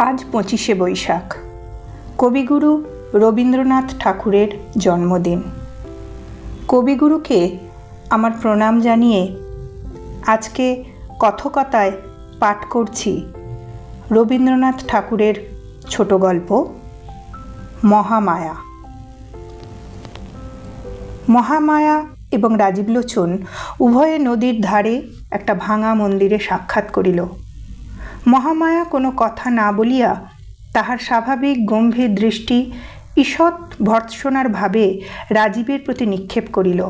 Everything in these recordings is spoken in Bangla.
আজ 25শে বৈশাখ, কবিগুরু রবীন্দ্রনাথ ঠাকুরের জন্মদিন। কবিগুরুকে আমার প্রণাম জানিয়ে আজকে কথকতায় পাঠ করছি রবীন্দ্রনাথ ঠাকুরের ছোট গল্প মহামায়া। মহামায়া এবং রাজীবলোচন উভয়ে নদীর ধারে একটা ভাঙা মন্দিরে সাক্ষাৎ করিল। মহামায়া কোনো কথা না বলিয়া তাহার স্বাভাবিক গম্ভীর দৃষ্টি ঈষৎ ভর্ৎসনার ভাবে রাজীবের প্রতি নিক্ষেপ করিল।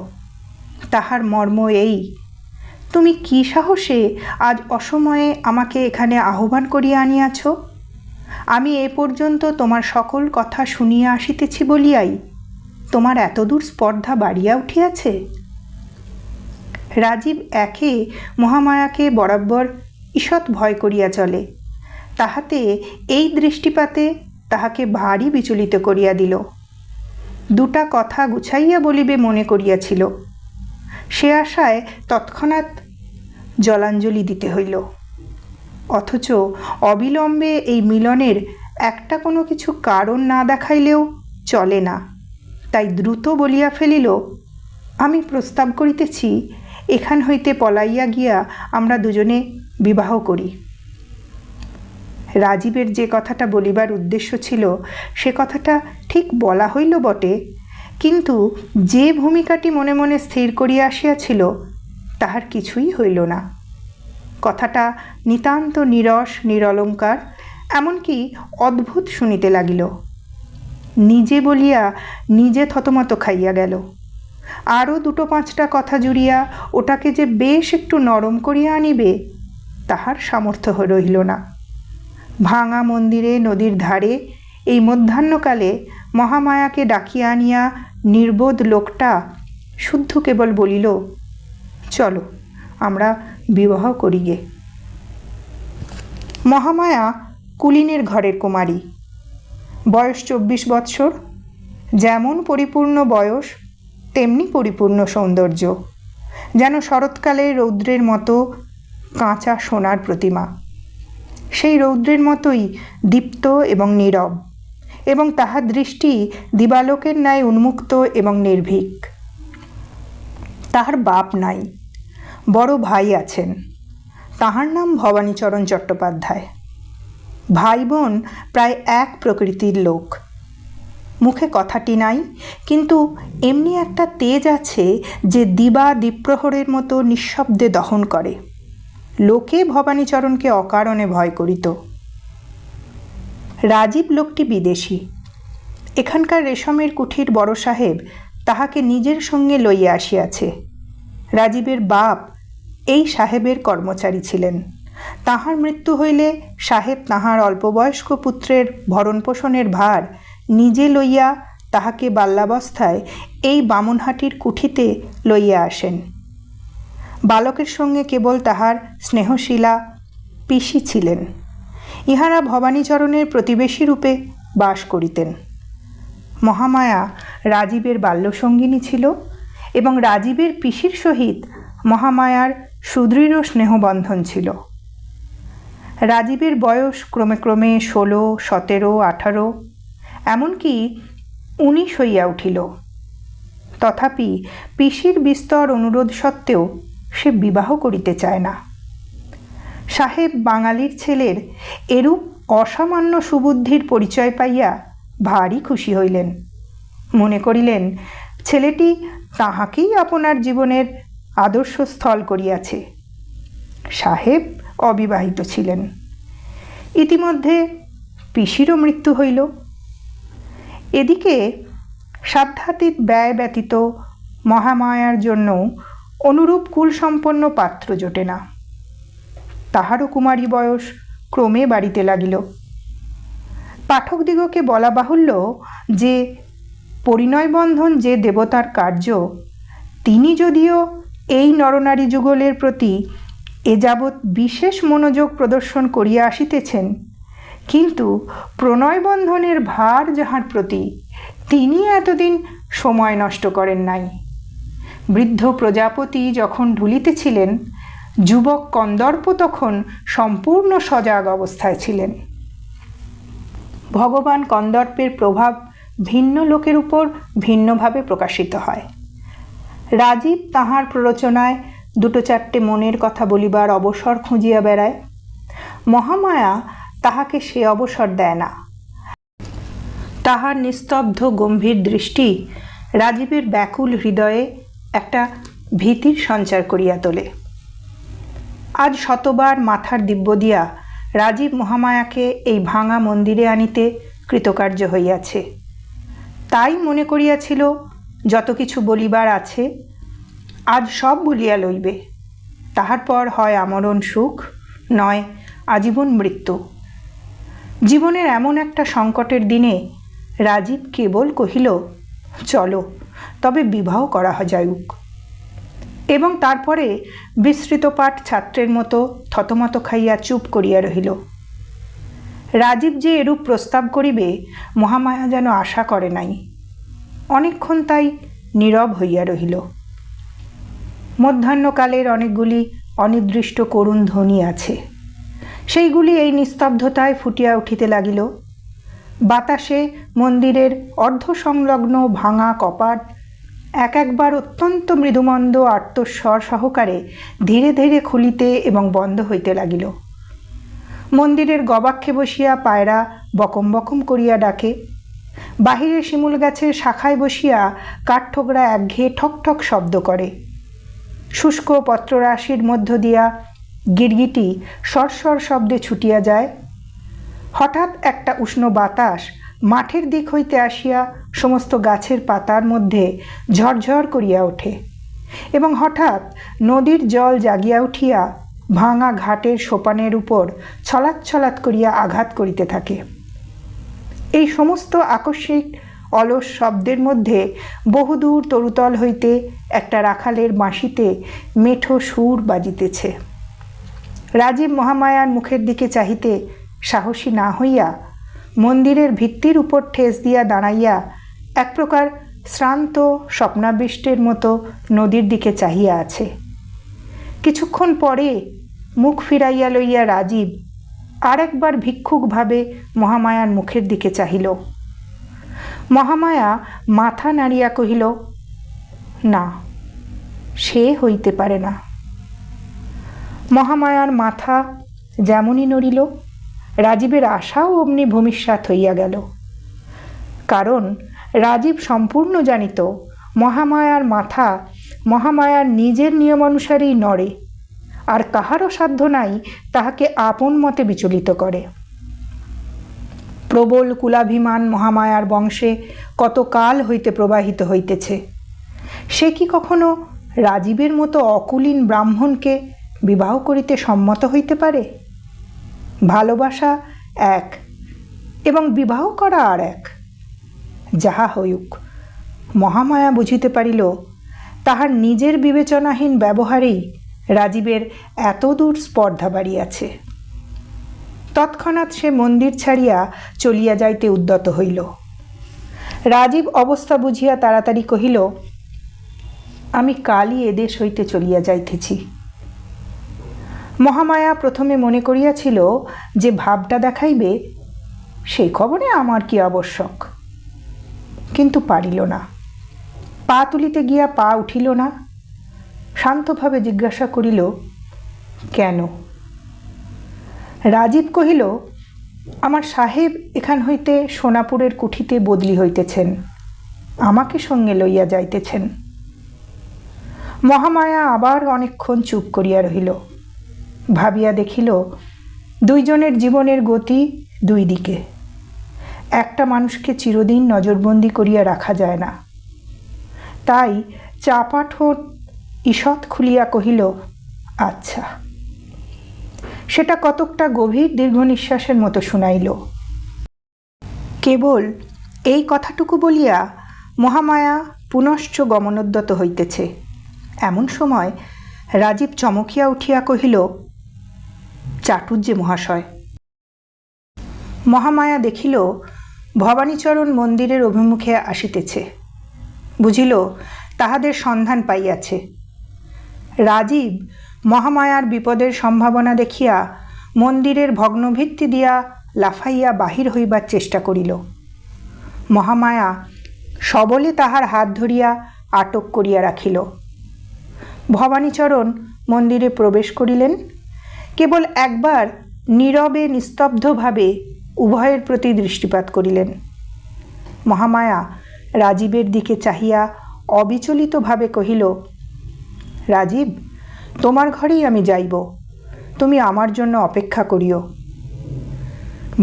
তাহার মর্ম এই, তুমি কি সাহসে আজ অসময়ে আমাকে এখানে আহ্বান করিয়া আনিয়াছ? আমি এ পর্যন্ত তোমার সকল কথা শুনিয়া আসিতেছি বলিয়াই তোমার এতদূর স্পর্ধা বাড়িয়া উঠিয়াছে। রাজীব একে মহামায়াকে বরাবর ঈষৎ ভয় করিয়া চলে, তাহাতে এই দৃষ্টিপাতে তাহাকে ভারী বিচলিত করিয়া দিল। দুটা কথা গুছাইয়া বলিবে মনে করিয়াছিল, সে আশায় তৎক্ষণাৎ জলাঞ্জলি দিতে হইল। অথচ অবিলম্বে এই মিলনের একটা কোনো কিছু কারণ না দেখাইলেও চলে না, তাই দ্রুত বলিয়া ফেলিল, আমি প্রস্তাব করিতেছি এখান হইতে পলাইয়া গিয়া আমরা দুজনে বিবাহ করি। রাজীবের যে কথাটা বলিবার উদ্দেশ্য ছিল সে কথাটা ঠিক বলা হইল বটে, কিন্তু যে ভূমিকাটি মনে মনে স্থির করিয়া আসিয়াছিল তাহার কিছুই হইল না। কথাটা নিতান্ত নিরস নিরলঙ্কার, এমনকি অদ্ভুত শুনিতে লাগিল। নিজে বলিয়া নিজে থতমত খাইয়া গেল। আরও দুটো পাঁচটা কথা জুড়িয়া ওটাকে যে বেশ একটু নরম করিয়া আনিবে তাহার সামর্থ্য রহিল না। ভাঙা মন্দিরে নদীর ধারে এই মধ্যাহ্নকালে মহামায়াকে ডাকিয়া আনিয়া নির্বোধ লোকটা শুদ্ধ কেবল বলিল, চলো আমরা বিবাহ করি গে। মহামায়া কুলীনের ঘরের কুমারী, বয়স 24 বৎসর। যেমন পরিপূর্ণ বয়স তেমনি পরিপূর্ণ সৌন্দর্য, যেন শরৎকালের রৌদ্রের মতো কাঁচা সোনার প্রতিমা। সেই রৌদ্রের মতোই দীপ্ত এবং নীরব, এবং তাহার দৃষ্টি দিবালোকের ন্যায় উন্মুক্ত এবং নির্ভীক। তাহার বাপ নাই, বড় ভাই আছেন, তাহার নাম ভবানীচরণ চট্টোপাধ্যায়। ভাই বোন প্রায় এক প্রকৃতির লোক। মুখে কথাটি নাই, কিন্তু এমনি একটা তেজ আছে যে দিবা দ্বিপ্রহরের মতো নিঃশব্দে দহন করে। লোকে ভবানীচরণকে অকারণে ভয় করিত। রাজীব লোকটি বিদেশী। এখানকার রেশমের কুঠির বড় সাহেব তাহাকে নিজের সঙ্গে লইয়া আসিয়াছে। রাজীবের বাপ এই সাহেবের কর্মচারী ছিলেন। তাহার মৃত্যু হইলে সাহেব তাহার অল্পবয়স্ক পুত্রের ভরণ পোষণের ভার নিজে লইয়া তাহাকে বাল্যাবস্থায় এই বামুনহাটির কুঠিতে লইয়া আসেন। বালকের সঙ্গে কেবল তাহার স্নেহশীলা পিসি ছিলেন। ইহারা ভবানীচরণের প্রতিবেশী রূপে বাস করিতেন। মহামায়া রাজীবের বাল্যসঙ্গিনী ছিল, এবং রাজীবের পিসির সহিত মহামায়ার সুদৃঢ় স্নেহবন্ধন ছিল। রাজীবের বয়স ক্রমে ক্রমে 16, 17, 18, এমনকি 19 হইয়া উঠিল। তথাপি পিসির বিস্তর অনুরোধ সত্ত্বেও সে বিবাহ করিতে চায় না। সাহেব বাঙালির ছেলের এরূপ অসামান্য সুবুদ্ধির পরিচয় পাইয়া ভারী খুশি হইলেন। মনে করিলেন ছেলেটি তাহাকেই আপনার জীবনের আদর্শ স্থল করিয়াছে। সাহেব অবিবাহিত ছিলেন। ইতিমধ্যে পিসিরও মৃত্যু হইল। এদিকে সাধ্যাতীত ব্যয় ব্যতীত মহামায়ার জন্য অনুরূপ কুলসম্পন্ন পাত্র জোটে না। তাহারও কুমারী বয়স ক্রমে বাড়িতে লাগিল। পাঠকদিগকে বলা বাহুল্য যে পরিণয়বন্ধন যে দেবতার কার্য, তিনি যদিও এই নরনারী যুগলের প্রতি এ যাবৎ বিশেষ মনোযোগ প্রদর্শন করিয়া আসিতেছেন, কিন্তু প্রণয়বন্ধনের ভার যাহার প্রতি তিনি এতদিন সময় নষ্ট করেন নাই। বৃদ্ধ প্রজাপতি যখন ঢুলিতেছিলেন, যুবক কন্দর্প তখন সম্পূর্ণ সজাগ অবস্থায় ছিলেন। ভগবান কন্দর্পের প্রভাব ভিন্ন লোকের উপর ভিন্নভাবে প্রকাশিত হয়। রাজীব তাহার প্ররোচনায় দুটো চারটে মনের কথা বলিবার অবসর খুঁজিয়া বেড়ায়। মহামায়া তাহাকে সে অবসর দেয় না। তাহার নিস্তব্ধ গম্ভীর দৃষ্টি রাজীবের ব্যাকুল হৃদয়ে একটা ভীতির সঞ্চার করিয়া তোলে। আজ শতবার মাথার দিব্য দিয়া রাজীব মহামায়াকে এই ভাঙা মন্দিরে আনিতে কৃতকার্য হইয়াছে। তাই মনে করিয়াছিল যত কিছু বলিবার আছে আজ সব বলিয়া লইবে, তাহার পর হয় আমরণ সুখ, নয় আজীবন মৃত্যু। জীবনের এমন একটা সংকটের দিনে রাজীব কেবল কহিল, চলো তবে বিবাহ করা যাউক, এবং তারপরে বিস্মৃত পাঠ ছাত্রের মতো থতমত খাইয়া চুপ করিয়া রহিল। রাজীব যে এরূপ প্রস্তাব করিবে মহামায়া যেন আশা করে নাই। অনেকক্ষণ তাই নীরব হইয়া রহিল। মধ্যাহ্নকালের অনেকগুলি অনির্দিষ্ট করুণ ধ্বনি আছে, সেইগুলি এই নিস্তব্ধতায় ফুটিয়া উঠিতে লাগিল। বাতাসে মন্দিরের অর্ধসংলগ্ন ভাঙা কপাট এক একবার অত্যন্ত মৃদুমন্দ আর্তস্বর সহকারে ধীরে ধীরে খুলিতে এবং বন্ধ হইতে লাগিল। মন্দিরের গবাক্ষে বসিয়া পায়রা বকম বকম করিয়া ডাকে। বাহিরে শিমুল গাছের শাখায় বসিয়া কাঠঠোকরা একঘেয়ে ঠক ঠক শব্দ করে। শুষ্ক পত্ররাশির মধ্য দিয়া গিরগিটি সরসর শব্দে ছুটিয়া যায়। হঠাৎ একটা উষ্ণ বাতাস মাঠের দিক হইতে আসিয়া সমস্ত গাছের পাতার মধ্যে ঝরঝর করিয়া ওঠে, এবং হঠাৎ নদীর জল জাগিয়া উঠিয়া ভাঙা ঘাটের সোপানের উপর ছলাৎ ছলাৎ করিয়া আঘাত করিতে থাকে। এই সমস্ত আকস্মিক অলস শব্দের মধ্যে বহুদূর তরুতল হইতে একটা রাখালের বাঁশিতে মেঠো সুর বাজিতেছে। রাজীব মহামায়ার মুখের দিকে চাহিতে সাহসী না হইয়া মন্দিরের ভিত্তির উপর ঠেস দিয়া দাঁড়াইয়া এক প্রকার শ্রান্ত স্বপ্নাবিষ্টের মতো নদীর দিকে চাহিয়া আছে। কিছুক্ষণ পরে মুখ ফিরাইয়া লইয়া রাজীব আর একবার ভিক্ষুকভাবে মহামায়ার মুখের দিকে চাহিল। মহামায়া মাথা নাড়িয়া কহিল, না, সে হইতে পারে না। মহামায়ার মাথা যেমনই নড়িল, রাজীবের আশাও অমনি ভূমিষ্যাৎ হইয়া গেল। কারণ রাজীব সম্পূর্ণ জানিত মহামায়ার মাথা মহামায়ার নিজের নিয়মানুসারেই নড়ে, আর কাহারও সাধ্য নাই তাহাকে আপন মতে বিচলিত করে। প্রবল কুলাভিমান মহামায়ার বংশে কত কাল হইতে প্রবাহিত হইতেছে। সে কি কখনো রাজীবের মতো অকুলীন ব্রাহ্মণকে বিবাহ করিতে সম্মত হইতে পারে? ভালোবাসা এক এবং বিবাহ করা আর এক। যাহা হইউক, মহামায়া বুঝিতে পারিল তাহার নিজের বিবেচনাহীন ব্যবহারেই রাজীবের এত দূর স্পর্ধা বাড়িয়াছে। তৎক্ষণাৎ সে মন্দির ছাড়িয়া চলিয়া যাইতে উদ্যত হইল। রাজীব অবস্থা বুঝিয়া তাড়াতাড়ি কহিল, আমি কালই এদেশ হইতে চলিয়া যাইতেছি। মহামায়া প্রথমে মনে করিয়াছিল যে ভাবটা দেখাইবে, সেই খবরে আমার কি আবশ্যক, কিন্তু পারিল না। পা তুলিতে গিয়া পা উঠিল না। শান্তভাবে জিজ্ঞাসা করিল, কেন? রাজীব কহিল, আমার সাহেব এখান হইতে সোনাপুরের কুঠিতে বদলি হইতেছেন, আমাকে সঙ্গে লইয়া যাইতেছেন। মহামায়া আবার অনেকক্ষণ চুপ করিয়া রহিল। ভাবিয়া দেখিল দুইজনের জীবনের গতি দুই দিকে। একটা মানুষকে চিরদিন নজরবন্দি করিয়া রাখা যায় না। তাই চাপা ঠোঁট ঈষৎ খুলিয়া কহিল, আচ্ছা। সেটা কতকটা গভীর দীর্ঘ নিঃশ্বাসের মতো শুনাইল। কেবল এই কথাটুকু বলিয়া মহামায়া পুনশ্চ গমনোদ্যত হইতেছে। এমন সময় রাজীব চমকিয়া উঠিয়া কহিল, চাটুজ্জে মহাশয়। মহামায়া দেখিল ভবানীচরণ মন্দিরের অভিমুখে আসিতেছে। বুঝিল তাহাদের সন্ধান পাইয়াছে। রাজীব মহামায়ার বিপদের সম্ভাবনা দেখিয়া মন্দিরের ভগ্নভিত্তি দিয়া লাফাইয়া বাহির হইবার চেষ্টা করিল। মহামায়া সবলে তাহার হাত ধরিয়া আটক করিয়া রাখিল। ভবানীচরণ মন্দিরে প্রবেশ করিলেন। কেবল একবার নীরবে নিস্তব্ধভাবে উভয়ের প্রতি দৃষ্টিপাত করিলেন। মহামায়া রাজীবের দিকে চাহিয়া অবিচলিতভাবে কহিল, রাজীব, তোমার ঘরেই আমি যাইব, তুমি আমার জন্য অপেক্ষা করিও।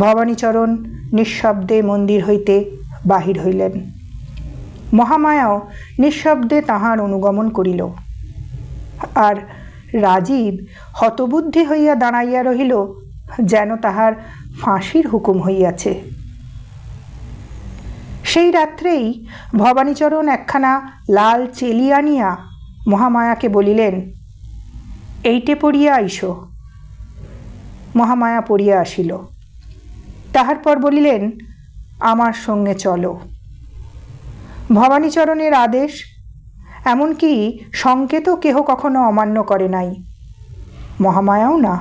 ভবানীচরণ নিঃশব্দে মন্দির হইতে বাহির হইলেন। মহামায়াও নিঃশব্দে তাহার অনুগমন করিল। আর রাজীব হতবুদ্ধি হইয়া দাঁড়াইয়া রহিল, যেন তাহার ফাঁসির হুকুম হইয়াছে। সেই রাত্রেই ভবানীচরণ একখানা লাল চেলি আনিয়া মহামায়াকে বলিলেন, এইটে পড়িয়া আইসো। মহামায়া পড়িয়া আসিল। তাহার পর বলিলেন, আমার সঙ্গে চলো। ভবানীচরণের আদেশ, এমনকি সংকেতও কেহ কখনো অমান্য করে নাই, মহামায়াও না।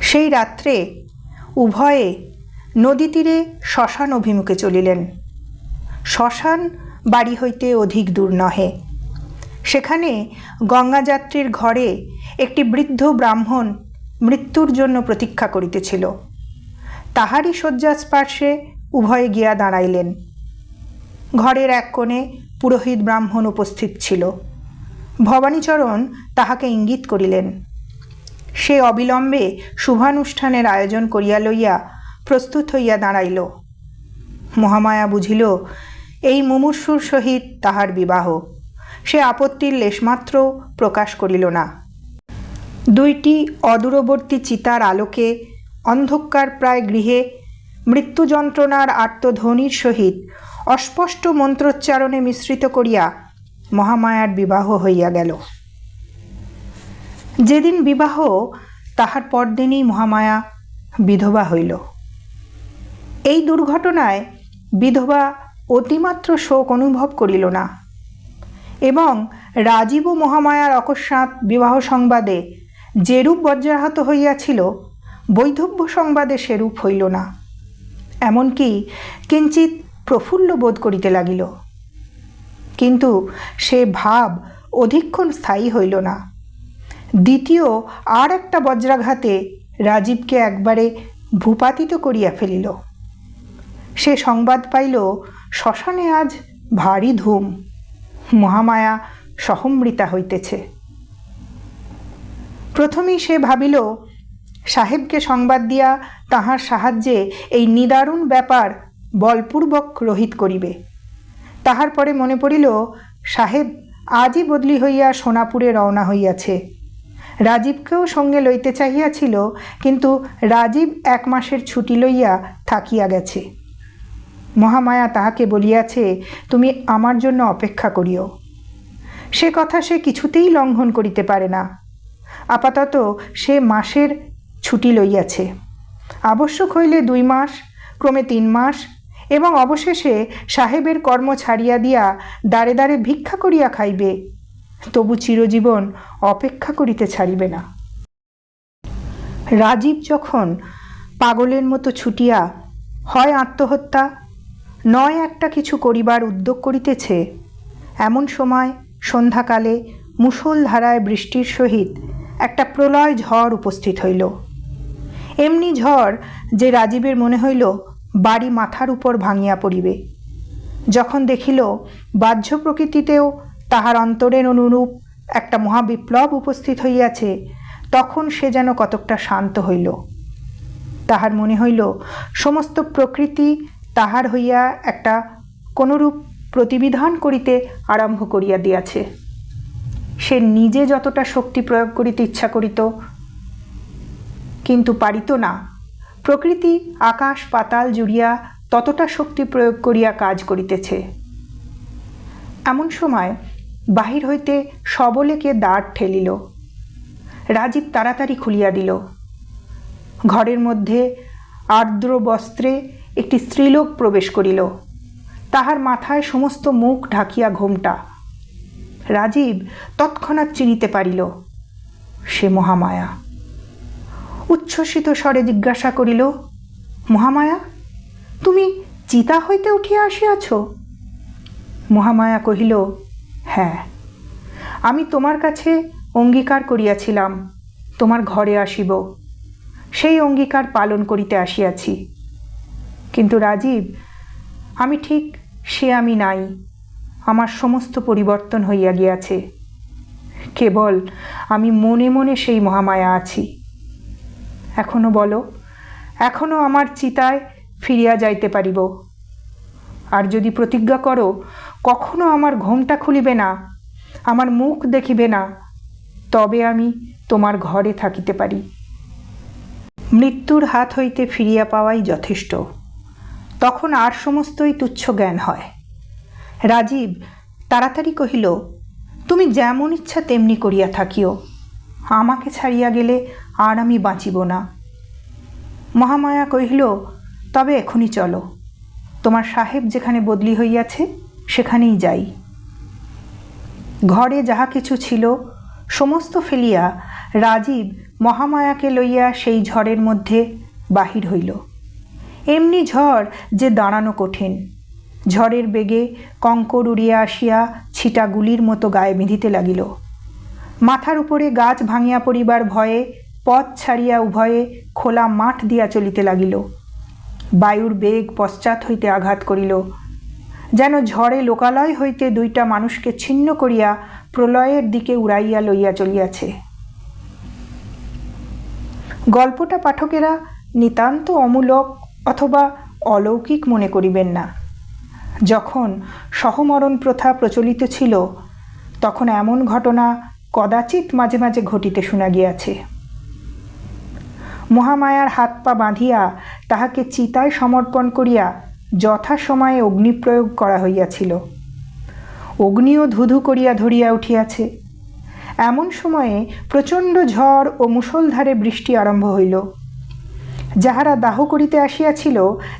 সেই রাত্রে উভয়ে নদী তীরে শ্মশান অভিমুখে চলিলেন। শ্মশান বাড়ি হইতে অধিক দূর নহে। সেখানে গঙ্গাযাত্রীর ঘরে একটি বৃদ্ধ ব্রাহ্মণ মৃত্যুর জন্য প্রতীক্ষা করিতেছিল। তাহারই শয্যাস্পার্শে উভয়ে গিয়া দাঁড়াইলেন। ঘরের এক কোণে পুরোহিত ব্রাহ্মণ উপস্থিত ছিল। ভবানীচরণ তাহাকে ইঙ্গিত করিলেন। সে অবিলম্বে শুভানুষ্ঠানের আয়োজন করিয়া লইয়া প্রস্তুত হইয়া দাঁড়াইল। মহামায়া বুঝিল এই মুমূর্ষুর সহিত তাহার বিবাহ। সে আপত্তির লেশমাত্র প্রকাশ করিল না। দুইটি অদূরবর্তী চিতার আলোকে অন্ধকার প্রায় গৃহে মৃত্যু যন্ত্রণার আর্তধ্বনির সহিত অস্পষ্ট মন্ত্রোচ্চারণে মিশ্রিত করিয়া মহামায়ার বিবাহ হইয়া গেল। যেদিন বিবাহ, তাহার পরদিনই মহামায়া বিধবা হইল। এই দুর্ঘটনায় বিধবা অতিমাত্র শোক অনুভব করিল না, এবং রাজীব ও মহামায়ার অকস্মাৎ বিবাহ সংবাদে যেরূপ বজ্রাহত হইয়াছিল, বৈধব্য সংবাদে সেরূপ হইল না। এমনকি কিঞ্চিৎ প্রফুল্ল বোধ করিতে লাগিল। কিন্তু সে ভাব অধিকক্ষণ স্থায়ী হইল না। দ্বিতীয় আর একটা বজ্রাঘাতে রাজীবকে একবারে ভূপাতিত করিয়া ফেলিল। সে সংবাদ পাইল, শ্মশানে আজ ভারী ধুম, মহামায়া সহমৃতা হইতেছে। প্রথমেই সে ভাবিল, সাহেবকে সংবাদ দিয়া তাহার সাহায্যে এই নিদারুণ ব্যাপার বলপূর্বক রহিত করিবে। তাহার পরে মনে পড়িল, সাহেব আজই বদলি হইয়া সোনাপুরে রওনা হইয়াছে। রাজীবকেও সঙ্গে লইতে চাহিয়াছিল, কিন্তু রাজীব 1 মাসের ছুটি লইয়া থাকিয়া গেছে। মহামায়া তাহাকে বলিয়াছে, তুমি আমার জন্য অপেক্ষা করিও। সে কথা সে কিছুতেই লঙ্ঘন করিতে পারে না। আপাতত সে মাসের ছুটি লইয়াছে। আবশ্যক হইলে 2 মাস, ক্রমে 3 মাস, এবং অবশেষে সাহেবের কর্ম ছাড়িয়া দিয়া দ্বারে দ্বারে ভিক্ষা করিয়া খাইবে, তবু চিরজীবন অপেক্ষা করিতে ছাড়িবে না। রাজীব যখন পাগলের মতো ছুটিয়া হয় আত্মহত্যা নয় একটা কিছু করিবার উদ্যোগ করিতেছে, এমন সময় সন্ধ্যাকালে মুষলধারায় বৃষ্টির সহিত একটা প্রলয় ঝড় উপস্থিত হইল। এমনি ঝড় যে রাজীবের মনে হইল বাড়ি মাথার উপর ভাঙিয়া পড়িবে। যখন দেখিল বাহ্য প্রকৃতিতেও তাহার অন্তরের অনুরূপ একটা মহাবিপ্লব উপস্থিত হইয়াছে, তখন সে যেন কতকটা শান্ত হইল। তাহার মনে হইল সমস্ত প্রকৃতি তাহার হইয়া একটা কোনরূপ প্রতিবিধান করিতে আরম্ভ করিয়া দিয়াছে। সে নিজে যতটা শক্তি প্রয়োগ করিতে ইচ্ছা করিত, কিন্তু পারিত না। প্রকৃতি আকাশ পাতাল জুড়িয়া ততটা শক্তি প্রয়োগ করিয়া কাজ করিতেছে। এমন সময় বাহির হইতে সবলে কে দ্বার ঠেলিল। রাজীব তাড়াতাড়ি খুলিয়া দিল। ঘরের মধ্যে আর্দ্র বস্ত্রে একটি স্ত্রীলোক প্রবেশ করিল। তাহার মাথায় সমস্ত মুখ ঢাকিয়া ঘোমটা। রাজীব তৎক্ষণাৎ চিনিতে পারিল সে মহামায়া। উচ্ছ্বসিত স্বরে জিজ্ঞাসা করিল, মহামায়া, তুমি চিতা হইতে উঠিয়া আসিয়াছ? মহামায়া কহিল, হ্যাঁ, আমি তোমার কাছে অঙ্গীকার করিয়াছিলাম তোমার ঘরে আসিব, সেই অঙ্গীকার পালন করিতে আসিয়াছি। কিন্তু রাজীব, আমি ঠিক সে আমি নাই, আমার সমস্ত পরিবর্তন হইয়া গিয়াছে। কেবল আমি মনে মনে সেই মহামায়া আছি। এখনো বলো, এখনো আমার চিতায় ফিরিয়া যাইতে পারিব? আর যদি প্রতিজ্ঞা করো কখনো আমার ঘোমটা খুলিবে না, আমার মুখ দেখিবে না, তবে আমি তোমার ঘরে থাকিতে পারি। মৃত্যুর হাত হইতে ফিরিয়া পাওয়াই যথেষ্ট, তখন আর সমস্তই তুচ্ছ জ্ঞান হয়। রাজীব তাড়াতাড়ি কহিল, তুমি যেমন ইচ্ছা তেমনি করিয়া থাকিও, আমাকে ছাড়িয়া গেলে আর আমি বাঁচিব না। মহামায়া কহিল, তবে এখনই চলো, তোমার সাহেব যেখানে বদলি হইয়াছে সেখানেই যাই। ঘরে যাহা কিছু ছিল সমস্ত ফেলিয়া রাজীব মহামায়াকে লইয়া সেই ঝড়ের মধ্যে বাহির হইল। এমনি ঝড় যে দাঁড়ানো কঠিন। ঝড়ের বেগে কঙ্কর উড়িয়া আসিয়া ছিটাগুলির মতো গায়ে বিঁধিতে লাগিল। মাথার উপরে গাছ ভাঙিয়া পড়িবার ভয়ে পথ ছাড়িয়া উভয়ে খোলা মাঠ দিয়া চলিতে লাগিল। বায়ুর বেগ পশ্চাৎ হইতে আঘাত করিল, যেন ঝড়ে লোকালয় হইতে দুইটা মানুষকে ছিন্ন করিয়া প্রলয়ের দিকে উড়াইয়া লইয়া চলিয়াছে। গল্পটা পাঠকেরা নিতান্ত অমূলক অথবা অলৌকিক মনে করিবেন না। যখন সহমরণ প্রথা প্রচলিত ছিল তখন এমন ঘটনা কদাচিৎ মাঝে মাঝে ঘটিতে শোনা গিয়াছে। মহামায়ার হাত পা বাঁধিয়া তাহাকে চিতায় সমর্পণ করিয়া যথাসময়ে অগ্নিপ্রয়োগ করা হইয়াছিল। অগ্নিও ধুধু করিয়া ধরিয়া উঠিয়াছে। এমন সময়ে প্রচণ্ড ঝড় ও মুষলধারে বৃষ্টি আরম্ভ হইল। যাহারা দাহ করিতে আসিয়াছিল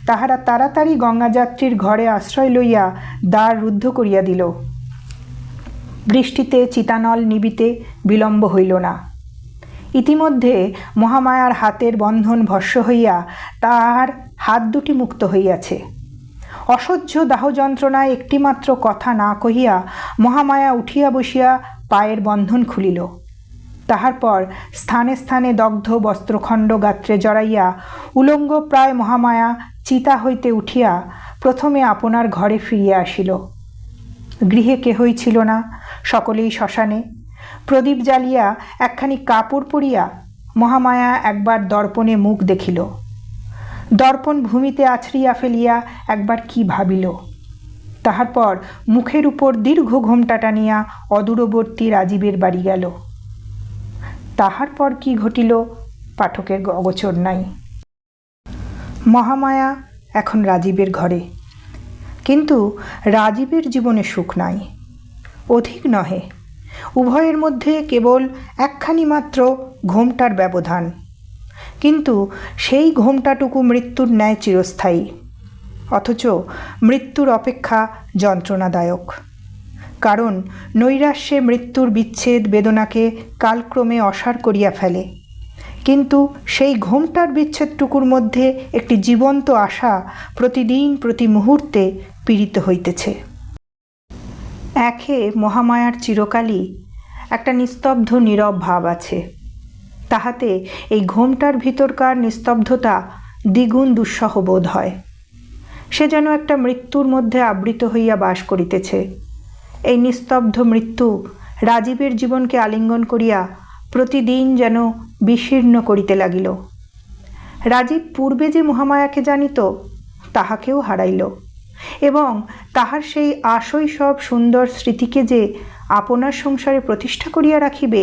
তাহারা তাড়াতাড়ি গঙ্গাযাত্রীর ঘরে আশ্রয় লইয়া দ্বার রুদ্ধ করিয়া দিল। বৃষ্টিতে চিতানল নিবিতে বিলম্ব হইল না। ইতিমধ্যে মহামায়ার হাতের বন্ধন ভস্ম হইয়া তাহার হাত দুটি মুক্ত হইয়াছে। অসহ্য দাহ যন্ত্রণায় একটিমাত্র কথা না কহিয়া মহামায়া উঠিয়া বসিয়া পায়ের বন্ধন খুলিল। তাহার পর স্থানে স্থানে দগ্ধ বস্ত্রখণ্ড গাত্রে জড়াইয়া উলঙ্গ প্রায় মহামায়া চিতা হইতে উঠিয়া প্রথমে আপনার ঘরে ফিরিয়া আসিল। গৃহে কেহই ছিল না, সকলেই শ্মশানে। প্রদীপ জ্বালিয়া একখানি কাপড় পরিয়া মহামায়া একবার দর্পণে মুখ দেখিল। দর্পণ ভূমিতে আছড়িয়া ফেলিয়া একবার কি ভাবিল। তাহার পর মুখের উপর দীর্ঘ ঘোমটা টানিয়া অদূরবর্তী রাজীবের বাড়ি গেল। তাহার পর কি ঘটিল পাঠকের অগোচর নাই। মহামায়া এখন রাজীবের ঘরে, কিন্তু রাজীবের জীবনে সুখ নাই, অধিক নহে। উভয়ের মধ্যে কেবল একখানি মাত্র ঘোমটার ব্যবধান, কিন্তু সেই ঘোমটাটুকু মৃত্যুর ন্যায় চিরস্থায়ী, অথচ মৃত্যুর অপেক্ষা যন্ত্রণাদায়ক। কারণ নৈরাশ্যে মৃত্যুর বিচ্ছেদ বেদনাকে কালক্রমে অসার করিয়া ফেলে, কিন্তু সেই ঘোমটার বিচ্ছেদটুকুর মধ্যে একটি জীবন্ত আশা প্রতিদিন প্রতি মুহূর্তে পীড়িত হইতেছে। একে মহামায়ার চিরকালই একটা নিস্তব্ধ নীরব ভাব আছে। তাহাতে এই ঘোমটার ভিতরকার নিস্তব্ধতা দ্বিগুণ দুঃসহ বোধ হয়। সে যেন একটা মৃত্যুর মধ্যে আবৃত হইয়া বাস করিতেছে। এই নিস্তব্ধ মৃত্যু রাজীবের জীবনকে আলিঙ্গন করিয়া প্রতিদিন যেন বিশীর্ণ করিতে লাগিল। রাজীব পূর্বে যে মহামায়াকে জানিত তাহাকেও হারাইল, এবং তাহার সেই আশৈশব সুন্দর স্মৃতিকে যে আপনার সংসারে প্রতিষ্ঠা করিয়া রাখিবে,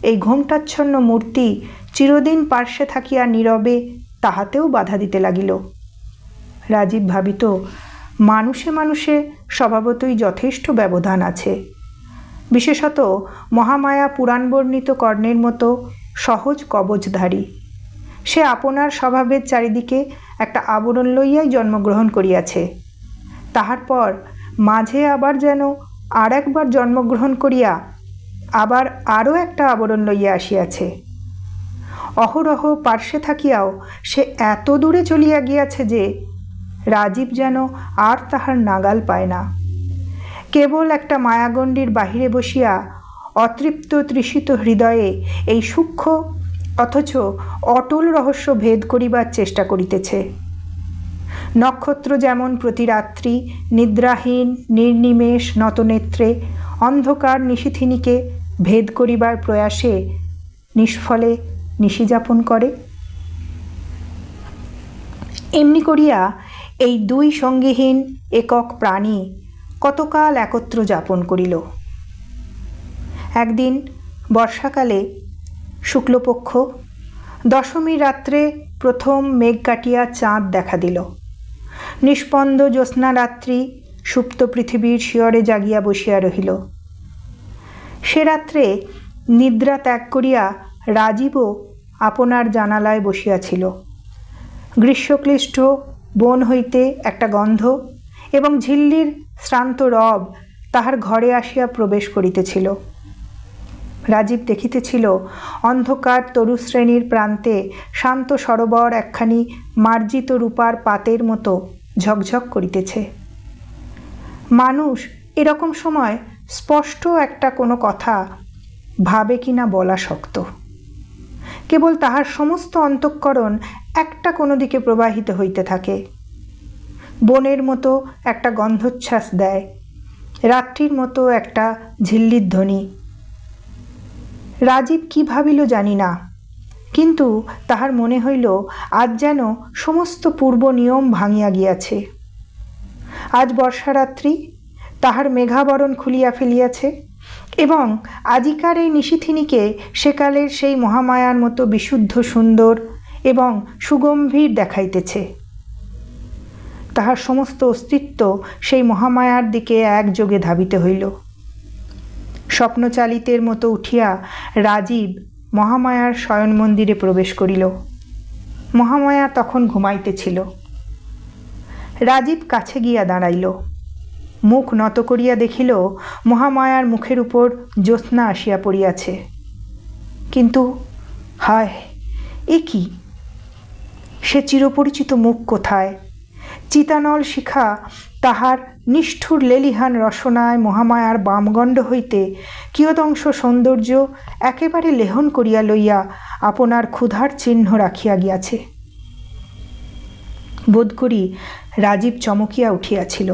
এই ঘোমটাচ্ছন্ন মূর্তি চিরদিন পার্শ্বে থাকিয়া নীরবে তাহাতেও বাধা দিতে লাগিল। রাজীব ভাবিত, মানুষে মানুষে স্বভাবতই যথেষ্ট ব্যবধান আছে। বিশেষত মহামায়া পুরাণবর্ণিত কর্ণের মতো সহজ কবচধারী। সে আপনার স্বভাবের চারিদিকে একটা আবরণ লইয়াই জন্মগ্রহণ করিয়াছে। তাহার পর মাঝে আবার যেন আর একবার জন্মগ্রহণ করিয়া আবার আরও একটা আবরণ লইয়া আসিয়াছে। অহরহ পার্শ্বে থাকিয়াও সে এত দূরে চলিয়া গিয়াছে যে রাজীব যেন আর তাহার নাগাল পায় না। কেবল একটা মায়াগণ্ডির বাহিরে বসিয়া অতৃপ্ত তৃষিত হৃদয়ে এই সূক্ষ্ম অথচ অটল রহস্য ভেদ করিবার চেষ্টা করিতেছে। নক্ষত্র যেমন প্রতি রাত্রি নিদ্রাহীন নির্নিমেষ নতনেত্রে অন্ধকার নিশিথিনীকে ভেদ করিবার প্রয়াসে নিষ্ফলে নিশিযাপন করে, এমনি করিয়া এই দুই সঙ্গীহীন একক প্রাণী কতকাল একত্র যাপন করিল। একদিন বর্ষাকালে শুক্লপক্ষ দশমীর রাত্রে প্রথম মেঘ কাটিয়া চাঁদ দেখা দিল। নিষ্পন্দ জ্যোৎস্না রাত্রি সুপ্ত পৃথিবীর শিয়রে জাগিয়া বসিয়া রহিল। সে রাত্রে নিদ্রা ত্যাগ করিয়া রাজীবও আপনার জানালায় বসিয়াছিল। গ্রীষ্মক্লিষ্ট বন হইতে একটা গন্ধ এবং ঝিল্লির শ্রান্ত রব তাহার ঘরে আসিয়া প্রবেশ করিতেছিল। রাজীব দেখিতেছিল অন্ধকার তরুশ্রেণীর প্রান্তে শান্ত সরোবর একখানি মার্জিত রূপার পাতের মতো ঝকঝক করিতেছে। মানুষ এরকম সময় স্পষ্ট একটা কোনো কথা ভাবে কিনা বলা শক্ত। কেবল তাহার সমস্ত অন্তঃকরণ একটা কোনো দিকে প্রবাহিত হইতে থাকে। বনের মতো একটা গন্ধোচ্ছ্বাস দেয়, রাত্রির মতো একটা ঝিল্লির ধ্বনি। রাজীব কি ভাবিল জানি না, কিন্তু তাহার মনে হইল আজ যেন সমস্ত পূর্ব নিয়ম ভাঙিয়া গিয়াছে। আজ বর্ষারাত্রি, তাহার মেঘাবরণ খুলিয়া ফেলিয়াছে এবং আজিকার এই নিশিথিনীকে সেকালের সেই মহামায়ার মতো বিশুদ্ধ সুন্দর এবং সুগম্ভীর দেখাইতেছে। তাহার সমস্ত অস্তিত্ব সেই মহামায়ার দিকে একযোগে ধাবিতে হইল। স্বপ্নচালিতের মতো উঠিয়া রাজীব মহামায়ার শয়ন মন্দিরে প্রবেশ করিল। মহামায়া তখন ঘুমাইতেছিল। রাজীব কাছে গিয়া দাঁড়াইল, মুখ নত করিয়া দেখিল মহামায়ার মুখের উপর জ্যোৎস্না আসিয়া পড়িয়াছে। কিন্তু হায়, এ কি? সে চিরপরিচিত মুখ কোথায়? চিতানল শিখা তাহার নিষ্ঠুর লেলিহান রসনায় মহামায়ার বামগণ্ড হইতে কিয়দংশ সৌন্দর্য একেবারে লেহন করিয়া লইয়া আপনার ক্ষুধার চিহ্ন রাখিয়া গিয়াছে। বোধ করি রাজীব চমকিয়া উঠিয়াছিল।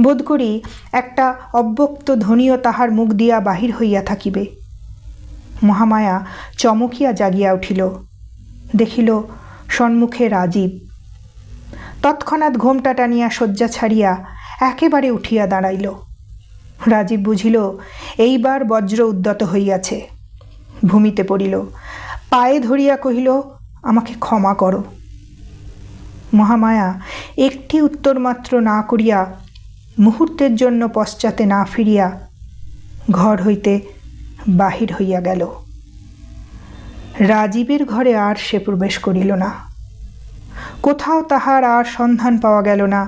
বোধ করি একটা অব্যক্ত ধ্বনিও তাহার মুখ দিয়া বাহির হইয়া থাকিবে। মহামায়া চমকিয়া জাগিয়া উঠিল, দেখিল সম্মুখে রাজীব। তৎক্ষণাৎ ঘোমটা টানিয়া শয্যা ছাড়িয়া একেবারে উঠিয়া দাঁড়াইল। রাজীব বুঝিল এইবার বজ্র উদ্যত হইয়াছে। ভূমিতে পড়িল, পায়ে ধরিয়া কহিল, আমাকে ক্ষমা করো। মহামায়া একটি উত্তর মাত্র না করিয়া মুহূর্তের জন্য পশ্চাতে না ফিরিয়া ঘর হইতে বাহির হইয়া গেল। রাজীবের ঘরে আর সে প্রবেশ করিল না। কোথাও তাহার আর সন্ধান পাওয়া গেল না।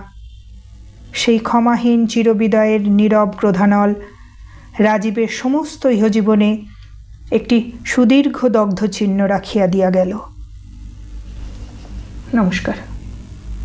সেই ক্ষমাহীন চিরবিদায়ের নীরব ক্রোধানল রাজীবের সমস্ত ইহজীবনে একটি সুদীর্ঘ দগ্ধ চিহ্ন রাখিয়া দিয়া গেল। নমস্কার।